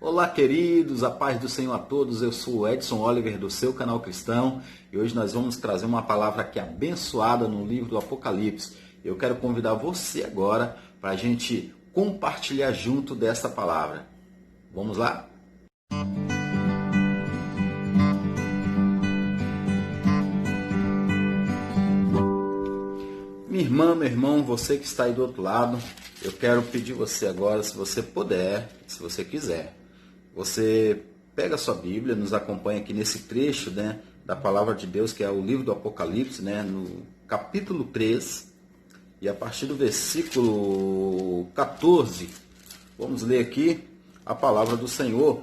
Olá, queridos, a paz do Senhor a todos. Eu sou o Edson Oliver do seu canal cristão e hoje nós vamos trazer uma palavra aqui abençoada no livro do Apocalipse. Eu quero convidar você agora para a gente compartilhar junto dessa palavra. Vamos lá? Minha irmã, meu irmão, você que está aí do outro lado, eu quero pedir você agora, se você puder, se você quiser, você pega a sua Bíblia, nos acompanha aqui nesse trecho, da palavra de Deus, que é o livro do Apocalipse, no capítulo 3, e a partir do versículo 14, vamos ler aqui a palavra do Senhor,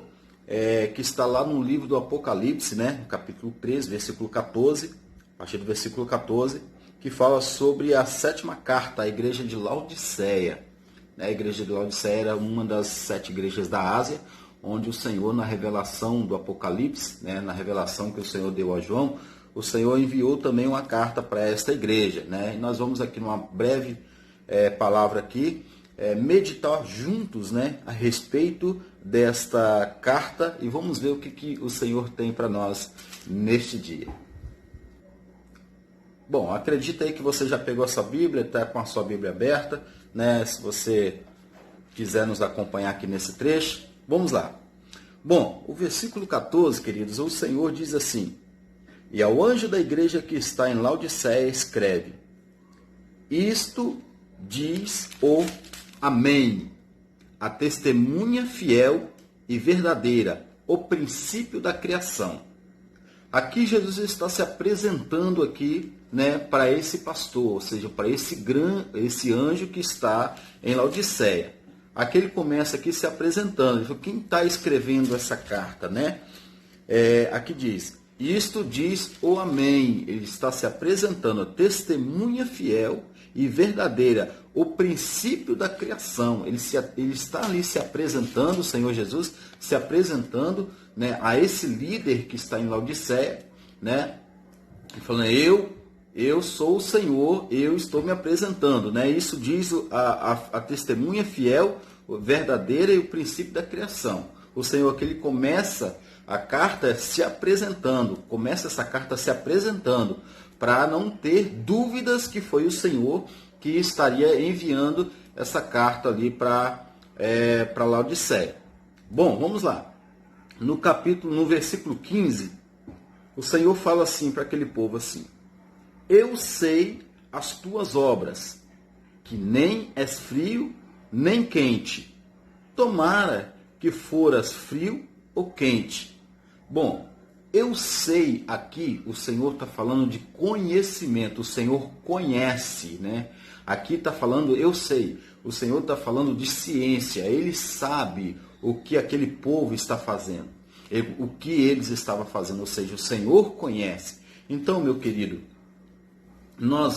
que está lá no livro do Apocalipse, no capítulo 3, versículo 14, a partir do versículo 14, que fala sobre a sétima carta à igreja de Laodiceia. A igreja de Laodiceia era uma das 7 igrejas da Ásia, onde o Senhor, na revelação do Apocalipse, na revelação que o Senhor deu a João, o Senhor enviou também uma carta para esta igreja. E nós vamos aqui numa breve palavra aqui, meditar juntos a respeito desta carta e vamos ver o que o Senhor tem para nós neste dia. Bom, acredita aí que você já pegou a sua Bíblia, está com a sua Bíblia aberta, se você quiser nos acompanhar aqui nesse trecho, vamos lá. Bom, o versículo 14, queridos, o Senhor diz assim: E ao anjo da igreja que está em Laodiceia escreve, isto diz o Amém, a testemunha fiel e verdadeira, o princípio da criação. Aqui Jesus está se apresentando aqui, para esse pastor, ou seja, para esse anjo que está em Laodiceia. Aqui ele começa aqui se apresentando. Ele falou, quem está escrevendo essa carta, aqui diz, isto diz o Amém. Ele está se apresentando, testemunha fiel e verdadeira, o princípio da criação. Ele está ali se apresentando, o Senhor Jesus, se apresentando, a esse líder que está em Laodiceia, e falando, eu sou o Senhor, eu estou me apresentando, Isso diz a testemunha fiel, verdadeira e o princípio da criação. O Senhor aqui, ele começa a carta se apresentando, para não ter dúvidas que foi o Senhor que estaria enviando essa carta ali para Laodiceia. Bom, vamos lá. No versículo 15, o Senhor fala assim para aquele povo assim: Eu sei as tuas obras, que nem és frio, nem quente. Tomara que foras frio ou quente. Bom, eu sei aqui, o Senhor está falando de conhecimento, o Senhor conhece, Aqui está falando, eu sei, o Senhor está falando de ciência, Ele sabe o que aquele povo está fazendo, o que eles estavam fazendo, ou seja, o Senhor conhece. Então, meu querido, nós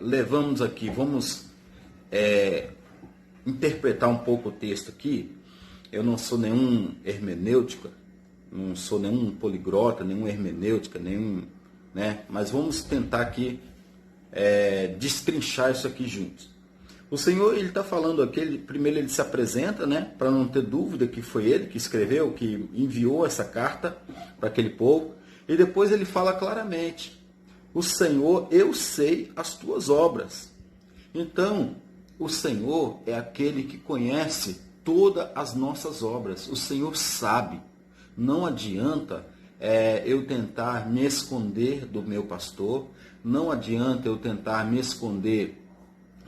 levamos aqui, vamos interpretar um pouco o texto aqui. Eu não sou nenhum hermenêutica, não sou nenhum poliglota, nenhum hermenêutica, mas vamos tentar aqui destrinchar isso aqui juntos. O Senhor, ele está falando aqui, primeiro ele se apresenta, para não ter dúvida que foi ele que escreveu, que enviou essa carta para aquele povo, e depois ele fala claramente, o Senhor, eu sei as tuas obras. Então, o Senhor é aquele que conhece todas as nossas obras. O Senhor sabe. Não adianta eu tentar me esconder do meu pastor, não adianta eu tentar me esconder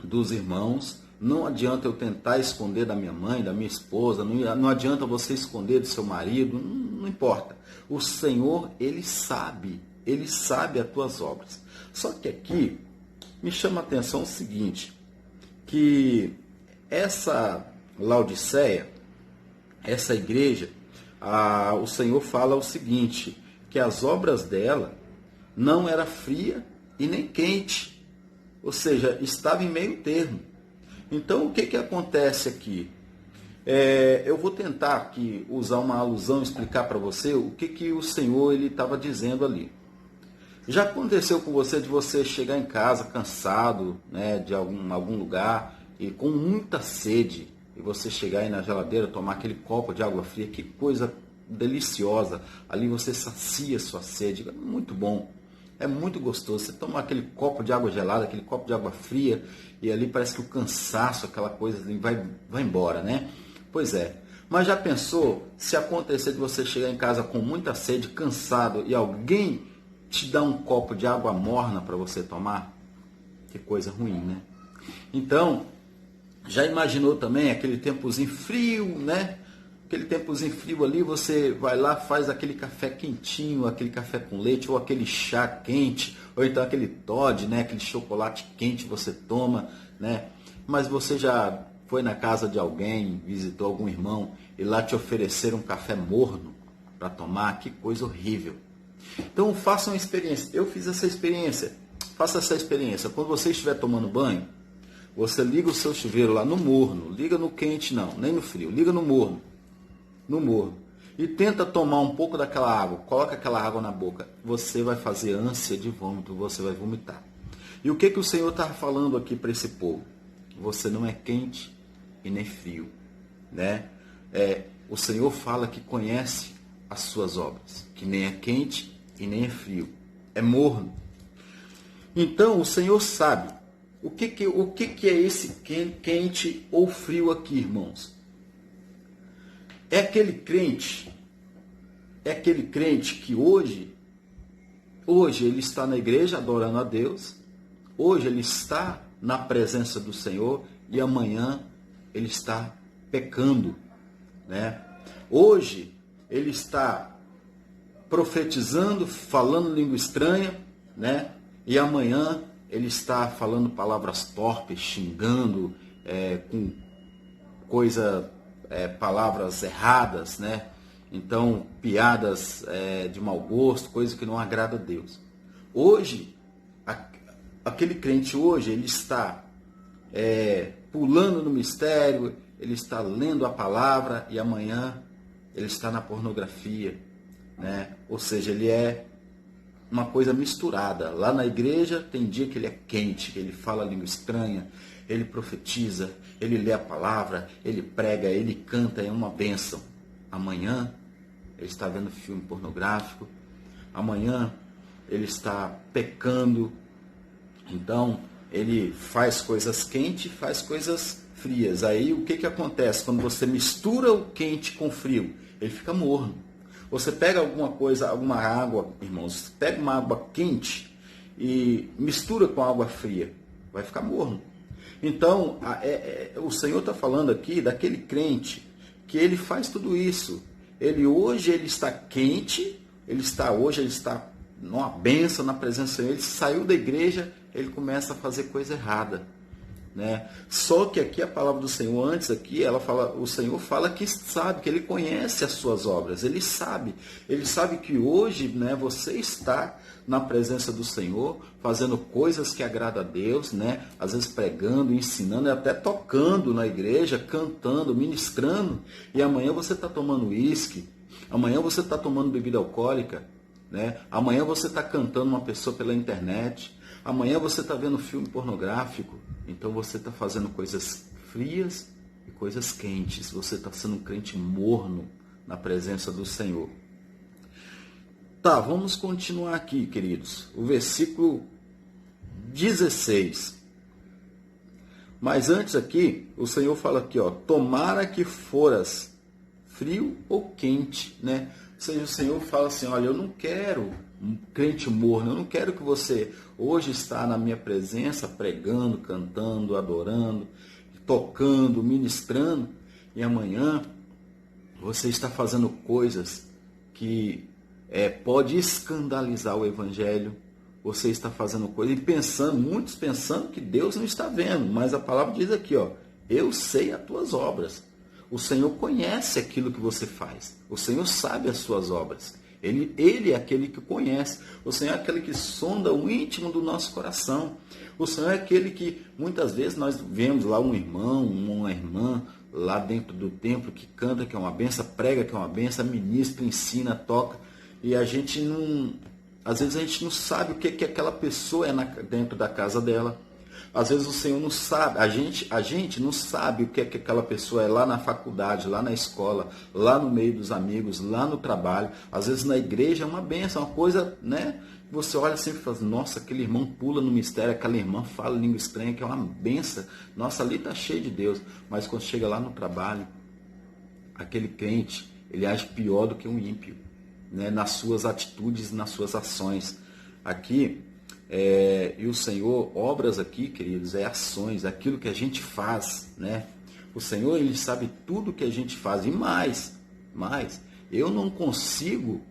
dos irmãos, não adianta eu tentar esconder da minha mãe, da minha esposa, não adianta você esconder do seu marido, não importa. O Senhor, Ele sabe as tuas obras. Só que aqui me chama a atenção o seguinte, que essa Laodiceia, essa igreja, o Senhor fala o seguinte, que as obras dela não era fria e nem quente, ou seja, estava em meio termo. Então, o que acontece aqui? Eu vou tentar aqui usar uma alusão, explicar para você o que o Senhor ele estava dizendo ali. Já aconteceu com você de você chegar em casa cansado, de algum lugar e com muita sede, e você chegar aí na geladeira, tomar aquele copo de água fria, que coisa deliciosa. Ali você sacia sua sede, é muito bom. É muito gostoso. Você toma aquele copo de água gelada, aquele copo de água fria, e ali parece que o cansaço, aquela coisa vai embora, né? Pois é. Mas já pensou se acontecer de você chegar em casa com muita sede, cansado, e alguém te dá um copo de água morna para você tomar? Que coisa ruim, né? Então, já imaginou também aquele tempozinho frio, né? Aquele tempozinho frio ali, você vai lá, faz aquele café quentinho, aquele café com leite, ou aquele chá quente, ou então aquele Toddy, né? Aquele chocolate quente você toma, né? Mas você já foi na casa de alguém, visitou algum irmão, e lá te ofereceram um café morno para tomar? Que coisa horrível. Então faça uma experiência. Eu fiz essa experiência. Faça essa experiência. Quando você estiver tomando banho, você liga o seu chuveiro lá no morno. Liga no quente não, nem no frio. Liga no morno. No morno. E tenta tomar um pouco daquela água. Coloca aquela água na boca. Você vai fazer ânsia de vômito. Você vai vomitar. E o que o Senhor está falando aqui para esse povo? Você não é quente e nem frio, né? O Senhor fala que conhece as suas obras, que nem é quente e nem é frio, é morno. Então o Senhor sabe o que é esse quente ou frio aqui, irmãos. É aquele crente que hoje ele está na igreja adorando a Deus, hoje ele está na presença do Senhor e amanhã ele está pecando, né? Hoje ele está profetizando, falando língua estranha, né? E amanhã ele está falando palavras torpes, xingando, com palavras erradas, né? Então, piadas de mau gosto, coisa que não agrada a Deus. Hoje, aquele crente hoje, ele está pulando no mistério, ele está lendo a palavra e amanhã ele está na pornografia, né? Ou seja, ele é uma coisa misturada. Lá na igreja tem dia que ele é quente, que ele fala língua estranha, ele profetiza, ele lê a palavra, ele prega, ele canta, é uma bênção. Amanhã ele está vendo filme pornográfico, amanhã ele está pecando. Então ele faz coisas quentes, faz coisas frias. Aí o que acontece? Quando você mistura o quente com o frio, ele fica morno. Você pega alguma água, irmãos, pega uma água quente e mistura com água fria, vai ficar morno. Então, o Senhor está falando aqui daquele crente que ele faz tudo isso. Hoje ele está quente, ele está numa bênção na presença dele, saiu da igreja, ele começa a fazer coisa errada, né? Só que aqui a palavra do Senhor, antes aqui, o Senhor fala que sabe, que ele conhece as suas obras, ele sabe que hoje, né, você está na presença do Senhor, fazendo coisas que agradam a Deus, né? Às vezes pregando, ensinando, e até tocando na igreja, cantando, ministrando, e amanhã você está tomando uísque, amanhã você está tomando bebida alcoólica, né? Amanhã você está cantando uma pessoa pela internet, amanhã você está vendo filme pornográfico. Então você está fazendo coisas frias e coisas quentes. Você está sendo um crente morno na presença do Senhor. Tá, vamos continuar aqui, queridos. O versículo 16. Mas antes aqui, o Senhor fala aqui, ó, tomara que foras frio ou quente, né? Ou seja, o Senhor fala assim, olha, eu não quero um crente morno, eu não quero que você hoje está na minha presença pregando, cantando, adorando, tocando, ministrando, e amanhã você está fazendo coisas que pode escandalizar o evangelho. Você está fazendo coisas e muitos pensando que Deus não está vendo, mas a palavra diz aqui, ó, eu sei as tuas obras. O Senhor conhece aquilo que você faz. O Senhor sabe as suas obras. Ele é aquele que conhece. O Senhor é aquele que sonda o íntimo do nosso coração. O Senhor é aquele que, muitas vezes, nós vemos lá um irmão, uma irmã, lá dentro do templo, que canta, que é uma benção, prega, que é uma benção, ministra, ensina, toca. E às vezes a gente não sabe o que aquela pessoa é dentro da casa dela. Às vezes o Senhor não sabe, a gente não sabe o que é que aquela pessoa é lá na faculdade, lá na escola, lá no meio dos amigos, lá no trabalho. Às vezes na igreja é uma benção, uma coisa, né? Você olha sempre e fala, nossa, aquele irmão pula no mistério, aquela irmã fala língua estranha, que é uma benção. Nossa, ali está cheio de Deus. Mas quando chega lá no trabalho, aquele crente, ele age pior do que um ímpio, né? Nas suas atitudes, nas suas ações. Aqui, e o Senhor, obras aqui, queridos, é ações, aquilo que a gente faz, né? O Senhor, Ele sabe tudo que a gente faz, e mais, eu não consigo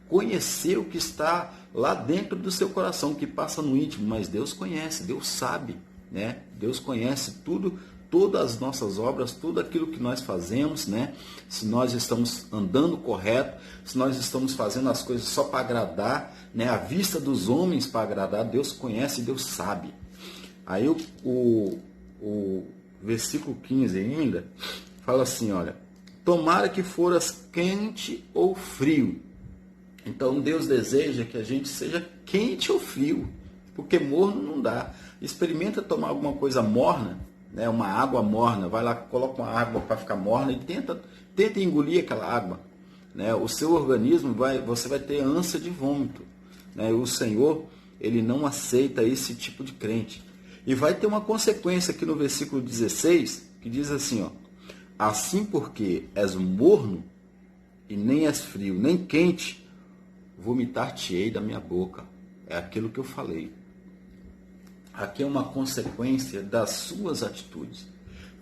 conhecer o que está lá dentro do seu coração, o que passa no íntimo, mas Deus conhece, Deus sabe, né? Deus conhece tudo, todas as nossas obras, tudo aquilo que nós fazemos, né? Se nós estamos andando correto, se nós estamos fazendo as coisas só para agradar, né? À vista dos homens para agradar, Deus conhece, Deus sabe. Aí o versículo 15 ainda fala assim, olha, tomara que foras quente ou frio. Então Deus deseja que a gente seja quente ou frio, porque morno não dá. Experimenta tomar alguma coisa morna, né, uma água morna, vai lá, coloca uma água para ficar morna e tenta engolir aquela água, né? O seu organismo você vai ter ânsia de vômito, né? O Senhor, Ele não aceita esse tipo de crente. E vai ter uma consequência aqui no versículo 16, que diz assim, ó, assim porque és morno e nem és frio, nem quente, vomitar-te-ei da minha boca. É aquilo que eu falei. Aqui é uma consequência das suas atitudes.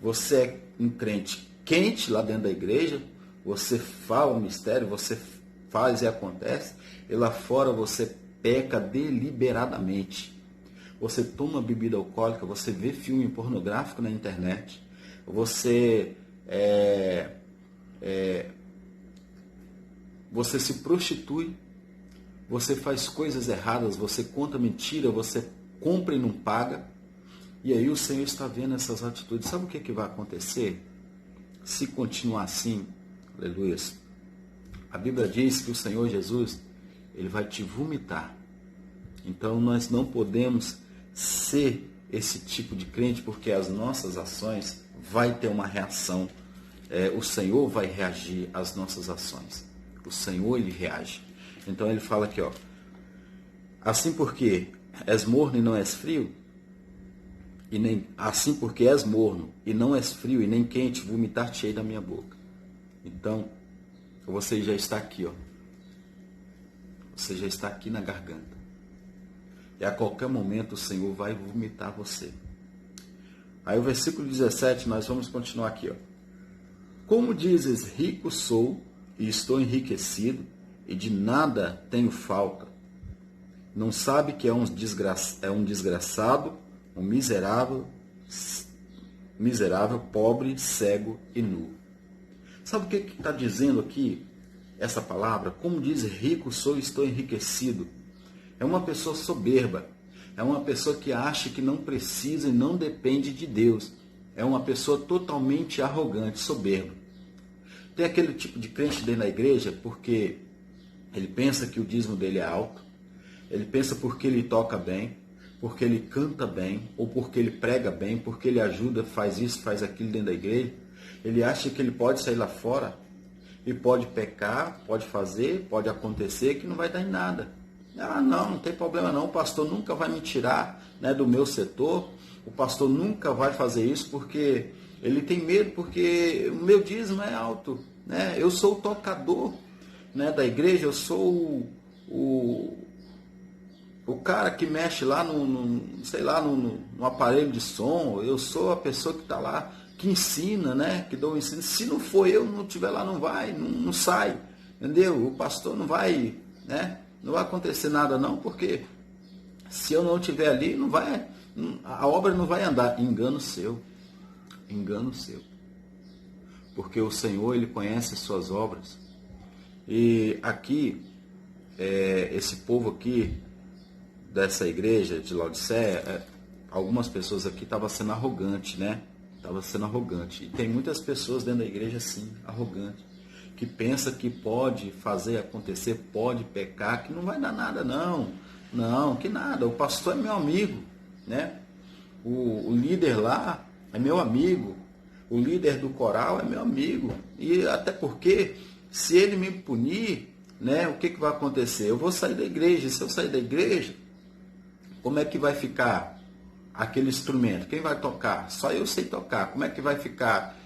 Você é um crente quente lá dentro da igreja, você fala o mistério, você faz e acontece, e lá fora você peca deliberadamente. Você toma bebida alcoólica, você vê filme pornográfico na internet, você você se prostitui, você faz coisas erradas, você conta mentira, você compra e não paga. E aí o Senhor está vendo essas atitudes. Sabe o que vai acontecer? Se continuar assim, aleluia, a Bíblia diz que o Senhor Jesus, Ele vai te vomitar. Então nós não podemos ser esse tipo de crente, porque as nossas ações vai ter uma reação. O Senhor vai reagir às nossas ações. O Senhor, Ele reage. Então ele fala aqui, ó, assim porque és morno e não és frio, assim porque és morno e não és frio e nem quente, vomitar-te-ei da minha boca. Então, você já está aqui, ó. Você já está aqui na garganta. E a qualquer momento o Senhor vai vomitar você. Aí o versículo 17, nós vamos continuar aqui, ó. Como dizes, rico sou e estou enriquecido, e de nada tenho falta. Não sabe que é um desgraçado, um miserável, pobre, cego e nu. Sabe o que está dizendo aqui essa palavra? Como diz, rico sou e estou enriquecido. É uma pessoa soberba. É uma pessoa que acha que não precisa e não depende de Deus. É uma pessoa totalmente arrogante, soberba. Tem aquele tipo de crente dentro da igreja porque ele pensa que o dízimo dele é alto, ele pensa porque ele toca bem, porque ele canta bem, ou porque ele prega bem, porque ele ajuda, faz isso, faz aquilo dentro da igreja. Ele acha que ele pode sair lá fora e pode pecar, pode fazer, pode acontecer, que não vai dar em nada. Ah, não tem problema não, o pastor nunca vai me tirar, né, do meu setor, o pastor nunca vai fazer isso porque ele tem medo, porque o meu dízimo é alto, né? Eu sou o tocador, né, da igreja, eu sou o cara que mexe lá no aparelho de som, eu sou a pessoa que está lá, que ensina, né, que dou o ensino. Se não for eu, não estiver lá, não vai, não sai, entendeu? O pastor não vai, né, não vai acontecer nada não, porque se eu não estiver ali, a obra não vai andar. Engano seu. Porque o Senhor, Ele conhece as suas obras. E aqui, esse povo aqui, dessa igreja de Laodiceia, algumas pessoas aqui estavam sendo arrogantes, né? E tem muitas pessoas dentro da igreja assim, arrogantes, que pensa que pode fazer acontecer, pode pecar, que não vai dar nada, não. Não, que nada. O pastor é meu amigo, né? o líder lá é meu amigo, o líder do coral é meu amigo. E até porque, se ele me punir, né, o que vai acontecer? Eu vou sair da igreja. E se eu sair da igreja, como é que vai ficar aquele instrumento? Quem vai tocar? Só eu sei tocar. Como é que vai ficar?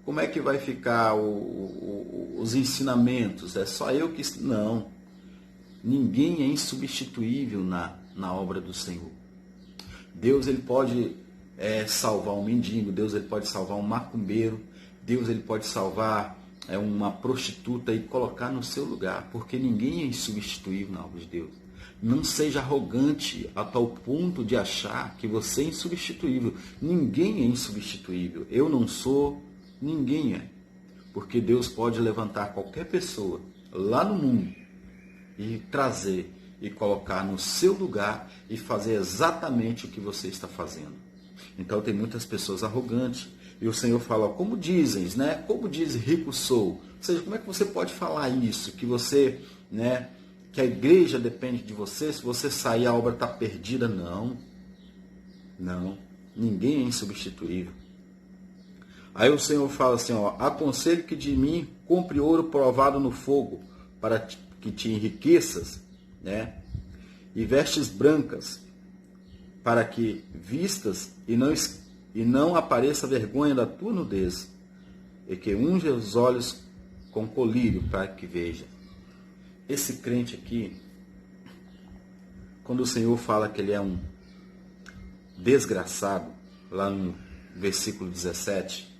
Como é que vai ficar os ensinamentos? É só eu que... Não. Ninguém é insubstituível na obra do Senhor. Deus, ele pode salvar um mendigo. Deus, ele pode salvar um macumbeiro. Deus, ele pode salvar uma prostituta e colocar no seu lugar. Porque ninguém é insubstituível na obra de Deus. Não seja arrogante a tal ponto de achar que você é insubstituível. Ninguém é insubstituível. Eu não sou, ninguém é. Porque Deus pode levantar qualquer pessoa lá no mundo e trazer e colocar no seu lugar e fazer exatamente o que você está fazendo. Então tem muitas pessoas arrogantes. E o Senhor fala, como dizem, né? Como diz rico sou. Ou seja, como é que você pode falar isso? Que você, né? Que a igreja depende de você, se você sair a obra está perdida. Não, ninguém é insubstituível. Aí o Senhor fala assim, aconselho que de mim compre ouro provado no fogo, para que te enriqueças, né? E vestes brancas, para que vistas e não apareça vergonha da tua nudez, e que unja os olhos com colírio, para que veja. Esse crente aqui, quando o Senhor fala que ele é um desgraçado, lá no versículo 17,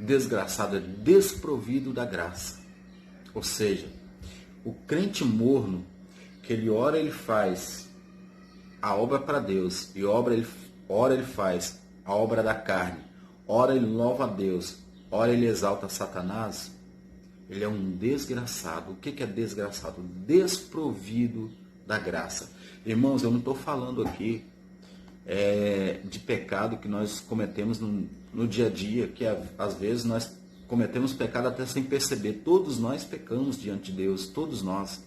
desgraçado é desprovido da graça. Ou seja, o crente morno, que ele ora ele faz a obra para Deus, e ora ele faz a obra da carne, ora ele louva a Deus, ora ele exalta Satanás, ele é um desgraçado. O que é desgraçado? Desprovido da graça. Irmãos, eu não estou falando aqui de pecado que nós cometemos no dia a dia, que às vezes nós cometemos pecado até sem perceber. Todos nós pecamos diante de Deus, todos nós.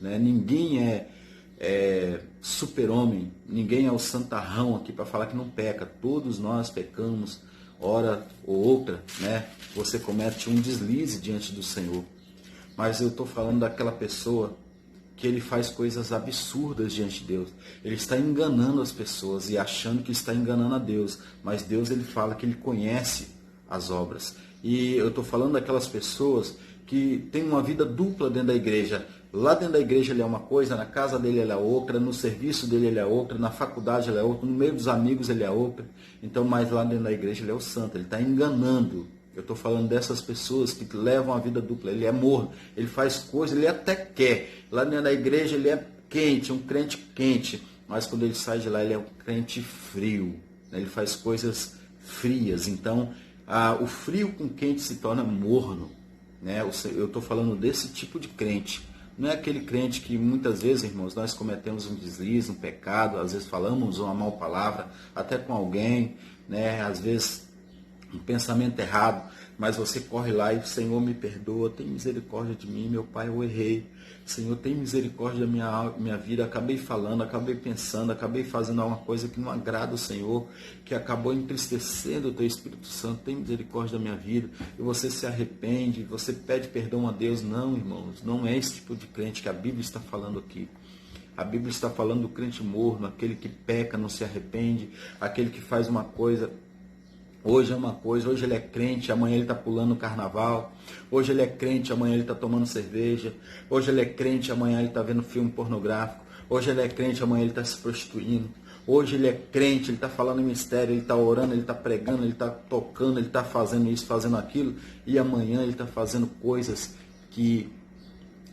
Né? Ninguém é super-homem, ninguém é o santarrão aqui para falar que não peca. Todos nós pecamos, hora ou outra, né? Você comete um deslize diante do Senhor. Mas eu estou falando daquela pessoa que ele faz coisas absurdas diante de Deus. Ele está enganando as pessoas e achando que está enganando a Deus. Mas Deus, ele fala que ele conhece as obras. E eu estou falando daquelas pessoas que têm uma vida dupla dentro da igreja. Lá dentro da igreja ele é uma coisa, na casa dele ele é outra, no serviço dele ele é outra, na faculdade ele é outra, no meio dos amigos ele é outra. Então, mas lá dentro da igreja ele é o santo, ele está enganando. Eu estou falando dessas pessoas que levam a vida dupla. Ele é morno, ele faz coisas, ele até quer. Lá dentro da igreja ele é quente, um crente quente. Mas quando ele sai de lá, ele é um crente frio. Ele faz coisas frias. Então, o frio com quente se torna morno. Né? Eu estou falando desse tipo de crente. Não é aquele crente que muitas vezes, irmãos, nós cometemos um deslize, um pecado. Às vezes falamos uma mal palavra, até com alguém. Né? Às vezes um pensamento errado, mas você corre lá e o Senhor me perdoa, tem misericórdia de mim, meu Pai, eu errei. Senhor, tem misericórdia da minha vida, acabei falando, acabei pensando, acabei fazendo alguma coisa que não agrada o Senhor, que acabou entristecendo o Teu Espírito Santo, tem misericórdia da minha vida, e você se arrepende, você pede perdão a Deus. Não, irmãos, não é esse tipo de crente que a Bíblia está falando aqui. A Bíblia está falando do crente morno, aquele que peca, não se arrepende, aquele que faz uma coisa... Hoje é uma coisa, hoje ele é crente, amanhã ele está pulando o carnaval. Hoje ele é crente, amanhã ele está tomando cerveja. Hoje ele é crente, amanhã ele está vendo filme pornográfico. Hoje ele é crente, amanhã ele está se prostituindo. Hoje ele é crente, ele está falando em mistério, ele está orando, ele está pregando, ele está tocando, ele está fazendo isso, fazendo aquilo. E amanhã ele está fazendo coisas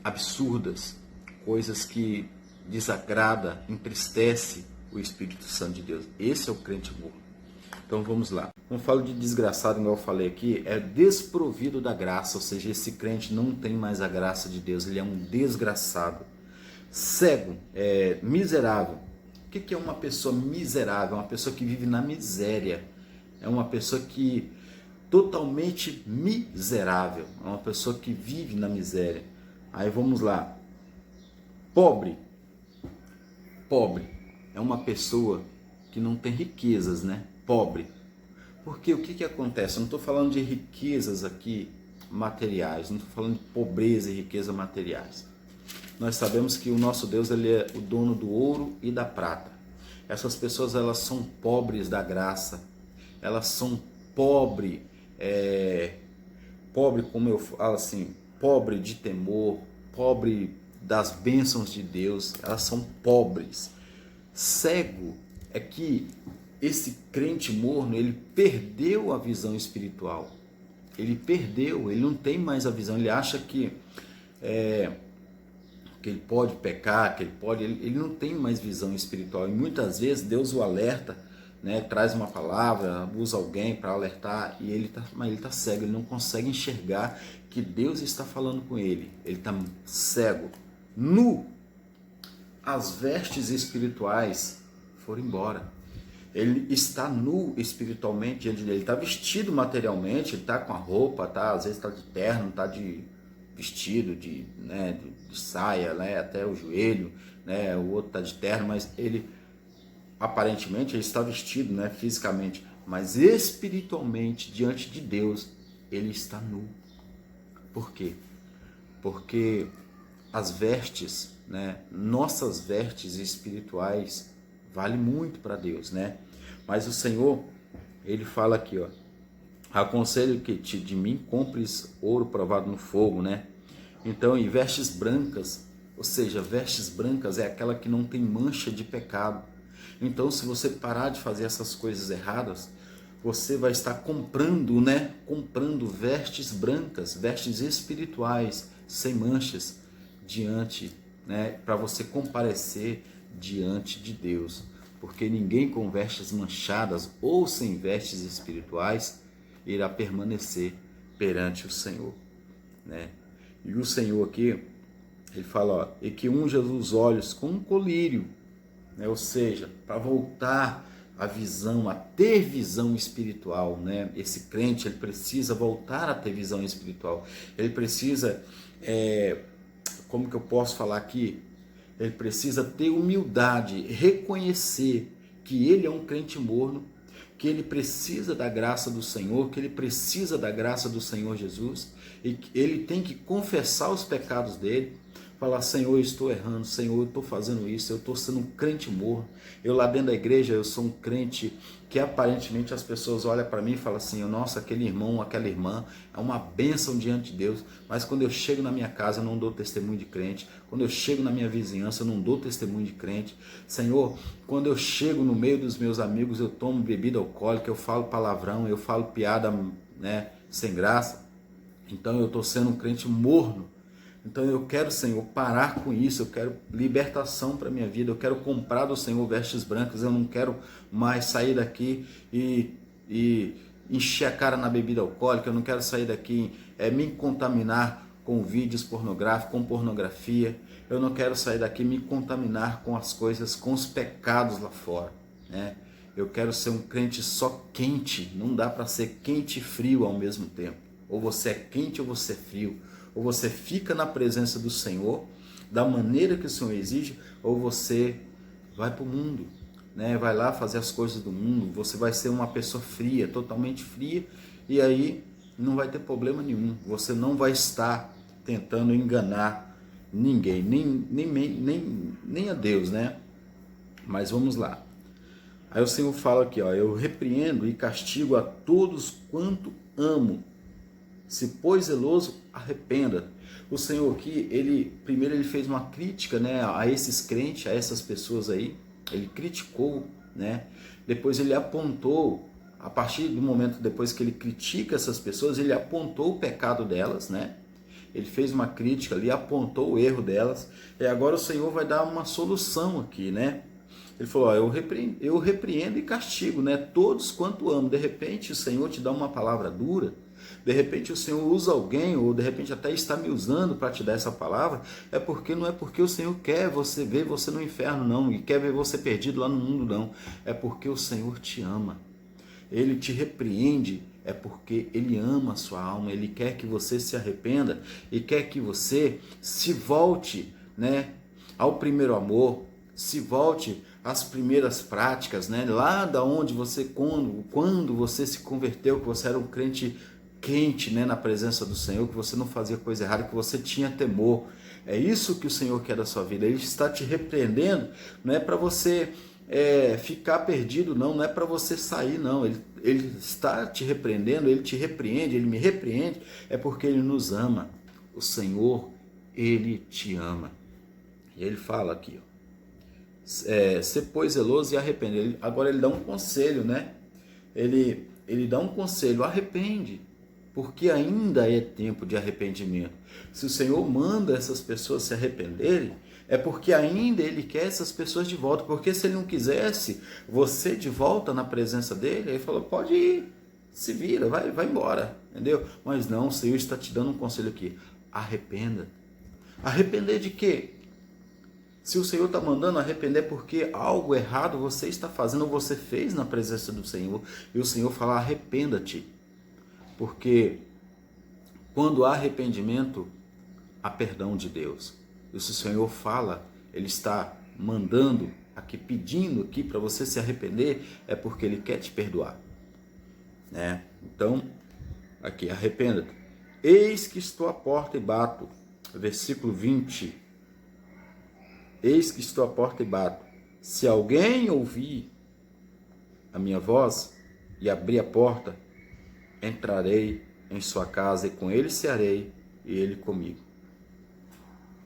absurdas, coisas que desagrada, entristece o Espírito Santo de Deus. Esse é o crente morno. Então vamos lá. Quando eu falo de desgraçado, como eu falei aqui, é desprovido da graça, ou seja, esse crente não tem mais a graça de Deus, ele é um desgraçado. Cego, miserável. O que é uma pessoa miserável? É uma pessoa que vive na miséria. É uma pessoa que totalmente miserável. É uma pessoa que vive na miséria. Aí vamos lá. Pobre. Pobre é uma pessoa que não tem riquezas, né? Pobre. Porque o que acontece? Eu não estou falando de riquezas aqui materiais, não estou falando de pobreza e riqueza materiais. Nós sabemos que o nosso Deus, ele é o dono do ouro e da prata. Essas pessoas, elas são pobres da graça, elas são pobre, como eu falo assim, pobre de temor, pobre das bênçãos de Deus, elas são pobres. Cego é que esse crente morno, ele perdeu a visão espiritual. Ele perdeu, ele não tem mais a visão, ele acha que ele pode pecar, ele não tem mais visão espiritual. E muitas vezes Deus o alerta, né, traz uma palavra, usa alguém para alertar, e mas ele está cego, ele não consegue enxergar que Deus está falando com ele. Ele está cego, nu. As vestes espirituais foram embora. Ele está nu espiritualmente diante dele. Ele está vestido materialmente, ele está com a roupa, às vezes está de terno, está de vestido, de saia, né, até o joelho, né, o outro está de terno, mas ele aparentemente ele está vestido, né, fisicamente, mas espiritualmente diante de Deus ele está nu. Por quê? Porque as vestes, né, nossas vestes espirituais vale muito para Deus, né? Mas o Senhor, ele fala aqui, ó: aconselho que de mim compres ouro provado no fogo, né? Então, e vestes brancas, ou seja, vestes brancas é aquela que não tem mancha de pecado. Então, se você parar de fazer essas coisas erradas, você vai estar comprando, né? Comprando vestes brancas, vestes espirituais, sem manchas, diante, né? Para você comparecer diante de Deus. Porque ninguém com vestes manchadas ou sem vestes espirituais irá permanecer perante o Senhor, né? E o Senhor aqui, ele fala, ó, e que unja os olhos com um colírio, né? Ou seja, para voltar a visão, a ter visão espiritual, né? Esse crente, ele precisa voltar a ter visão espiritual. Ele precisa, como que eu posso falar aqui? Ele precisa ter humildade, reconhecer que ele é um crente morno, que ele precisa da graça do Senhor, que ele precisa da graça do Senhor Jesus, e que ele tem que confessar os pecados dele, falar: Senhor, eu estou errando, Senhor, eu estou fazendo isso, eu estou sendo um crente morno. Eu lá dentro da igreja, eu sou um crente que aparentemente as pessoas olham para mim e falam assim: nossa, aquele irmão, aquela irmã é uma bênção diante de Deus, mas quando eu chego na minha casa eu não dou testemunho de crente, quando eu chego na minha vizinhança eu não dou testemunho de crente. Senhor, quando eu chego no meio dos meus amigos eu tomo bebida alcoólica, eu falo palavrão, eu falo piada, né, sem graça. Então eu estou sendo um crente morno. Então eu quero, Senhor, parar com isso, eu quero libertação para a minha vida, eu quero comprar do Senhor vestes brancas, eu não quero mais sair daqui e encher a cara na bebida alcoólica, eu não quero sair daqui me contaminar com vídeos pornográficos, com pornografia, eu não quero sair daqui me contaminar com as coisas, com os pecados lá fora, né? Eu quero ser um crente só quente, não dá para ser quente e frio ao mesmo tempo, ou você é quente ou você é frio. Ou você fica na presença do Senhor da maneira que o Senhor exige, ou você vai para o mundo, né? Vai lá fazer as coisas do mundo, você vai ser uma pessoa fria, totalmente fria, e aí não vai ter problema nenhum, você não vai estar tentando enganar ninguém, nem a Deus, né? Mas vamos lá. Aí o Senhor fala aqui, ó: eu repreendo e castigo a todos quanto amo. Se pois zeloso, arrependa. O Senhor aqui, primeiro ele fez uma crítica, né, a esses crentes, a essas pessoas aí. Ele criticou, né? Depois ele apontou, a partir do momento depois que ele critica essas pessoas, ele apontou o pecado delas, né? Ele fez uma crítica ali, apontou o erro delas. E agora o Senhor vai dar uma solução aqui, né? Ele falou: ó, eu repreendo e castigo, né, todos quanto amo. De repente o Senhor te dá uma palavra dura. De repente o Senhor usa alguém, ou de repente até está me usando para te dar essa palavra, não é porque o Senhor quer você ver você no inferno, não, e quer ver você perdido lá no mundo, não. É porque o Senhor te ama. Ele te repreende, é porque Ele ama a sua alma, Ele quer que você se arrependa e quer que você se volte, né, ao primeiro amor, se volte as primeiras práticas, né? Lá da onde você, quando você se converteu, que você era um crente quente, né, na presença do Senhor, que você não fazia coisa errada, que você tinha temor. É isso que o Senhor quer da sua vida. Ele está te repreendendo, não é para você ficar perdido, não é para você sair, não. Ele está te repreendendo, ele te repreende, ele me repreende, é porque ele nos ama. O Senhor, ele te ama. E ele fala aqui, ó, ser pois zeloso e arrepende. Agora ele dá um conselho, né? Ele dá um conselho, arrepende, porque ainda é tempo de arrependimento. Se o Senhor manda essas pessoas se arrependerem, é porque ainda Ele quer essas pessoas de volta. Porque se Ele não quisesse você de volta na presença dEle, Ele falou, pode ir, se vira, vai embora, entendeu? Mas não, o Senhor está te dando um conselho aqui, arrependa. Arrepender de quê? Se o Senhor está mandando arrepender porque algo errado você está fazendo ou você fez na presença do Senhor, e o Senhor fala, arrependa-te. Porque quando há arrependimento, há perdão de Deus. E se o Senhor fala, Ele está mandando aqui, pedindo aqui para você se arrepender, é porque Ele quer te perdoar, né? Então, aqui, arrependa-te. Eis que estou à porta e bato. Versículo 20. Eis que estou à porta e bato. Se alguém ouvir a minha voz e abrir a porta, entrarei em sua casa e com ele cearei e ele comigo.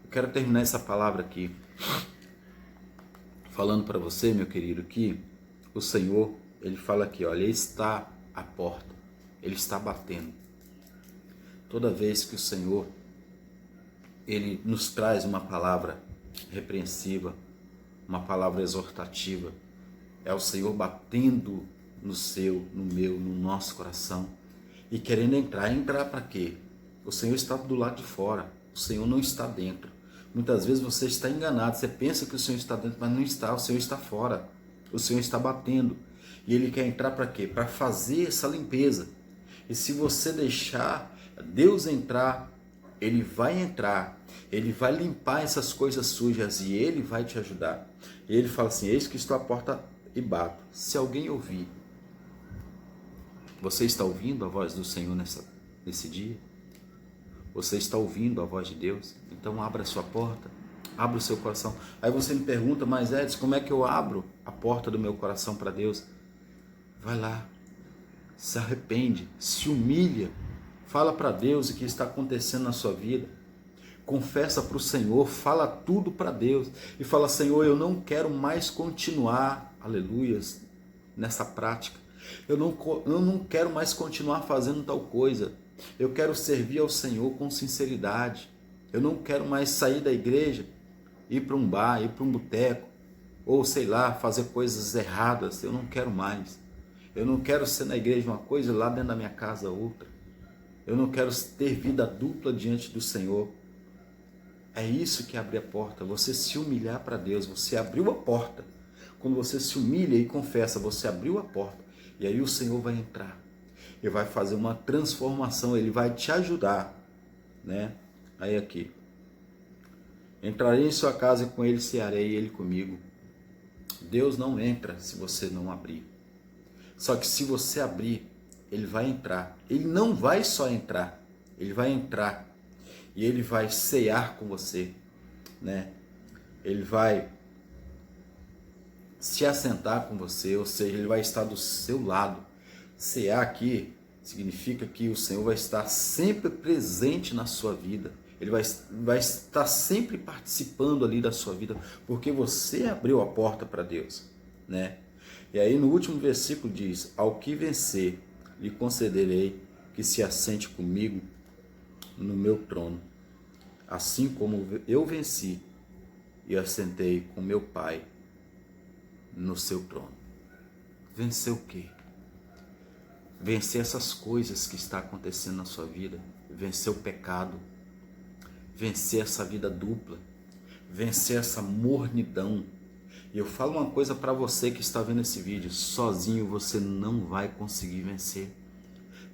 Eu quero terminar essa palavra aqui falando para você, meu querido, que o Senhor, Ele fala aqui, olha, Ele está à porta, Ele está batendo. Toda vez que o Senhor, Ele nos traz uma palavra repreensiva, uma palavra exortativa, é o Senhor batendo no seu, no meu, no nosso coração e querendo entrar. Entrar para quê? O Senhor está do lado de fora, o Senhor não está dentro. Muitas vezes você está enganado, você pensa que o Senhor está dentro, mas não está, o Senhor está fora, o Senhor está batendo. E Ele quer entrar para quê? Para fazer essa limpeza. E se você deixar Deus entrar, Ele vai entrar, Ele vai limpar essas coisas sujas e Ele vai te ajudar. E Ele fala assim, eis que estou à porta e bato. Se alguém ouvir, você está ouvindo a voz do Senhor nesse dia? Você está ouvindo a voz de Deus? Então abra a sua porta, abra o seu coração. Aí você me pergunta, mas Edson, como é que eu abro a porta do meu coração para Deus? Vai lá, se arrepende, se humilha, fala para Deus o que está acontecendo na sua vida. Confessa para o Senhor, fala tudo para Deus e fala, Senhor, eu não quero mais continuar, aleluias, nessa prática. Eu não quero mais continuar fazendo tal coisa. Eu quero servir ao Senhor com sinceridade. Eu não quero mais sair da igreja, ir para um bar, ir para um boteco, ou sei lá, fazer coisas erradas. Eu não quero mais. Eu não quero ser na igreja uma coisa e lá dentro da minha casa outra. Eu não quero ter vida dupla diante do Senhor. É isso que é abrir a porta, você se humilhar para Deus. Você abriu a porta. Quando você se humilha e confessa, você abriu a porta. E aí o Senhor vai entrar. Ele vai fazer uma transformação, Ele vai te ajudar, né? Aí aqui, entrarei em sua casa e com Ele cearei e Ele comigo. Deus não entra se você não abrir. Só que se você abrir, Ele vai entrar. Ele não vai só entrar, Ele vai entrar e Ele vai cear com você, né? Ele vai se assentar com você, ou seja, Ele vai estar do seu lado. Cear aqui significa que o Senhor vai estar sempre presente na sua vida. Ele vai estar sempre participando ali da sua vida, porque você abriu a porta para Deus, né? E aí no último versículo diz, ao que vencer, lhe concederei que se assente comigo no meu trono, assim como eu venci e assentei com meu Pai no seu trono. Vencer o quê? Vencer essas coisas que está acontecendo na sua vida, vencer o pecado, vencer essa vida dupla, vencer essa mornidão. E eu falo uma coisa para você que está vendo esse vídeo, sozinho você não vai conseguir vencer.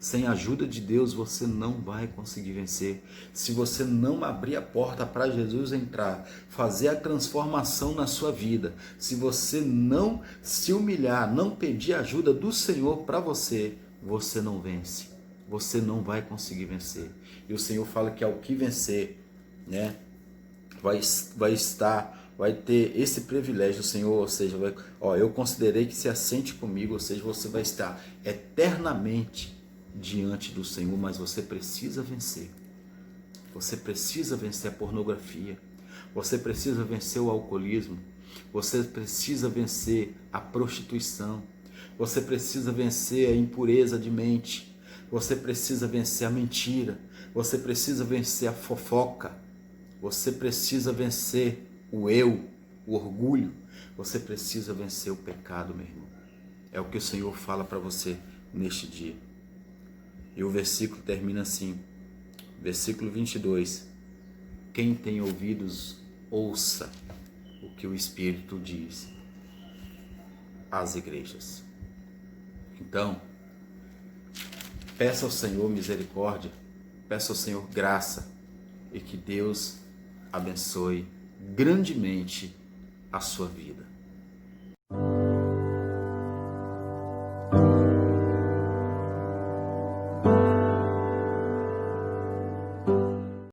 Sem a ajuda de Deus, você não vai conseguir vencer. Se você não abrir a porta para Jesus entrar, fazer a transformação na sua vida, se você não se humilhar, não pedir ajuda do Senhor para você, você não vence. Você não vai conseguir vencer. E o Senhor fala que ao que vencer, né, vai ter esse privilégio, Senhor, ou seja, eu considerei que se assente comigo, ou seja, você vai estar eternamente diante do Senhor, mas você precisa vencer. Você precisa vencer a pornografia, você precisa vencer o alcoolismo, você precisa vencer a prostituição, você precisa vencer a impureza de mente, você precisa vencer a mentira, você precisa vencer a fofoca, você precisa vencer o eu, o orgulho, você precisa vencer o pecado, meu irmão. É o que o Senhor fala para você neste dia. E o versículo termina assim, versículo 22. Quem tem ouvidos, ouça o que o Espírito diz às igrejas. Então, peça ao Senhor misericórdia, peça ao Senhor graça e que Deus abençoe grandemente a sua vida.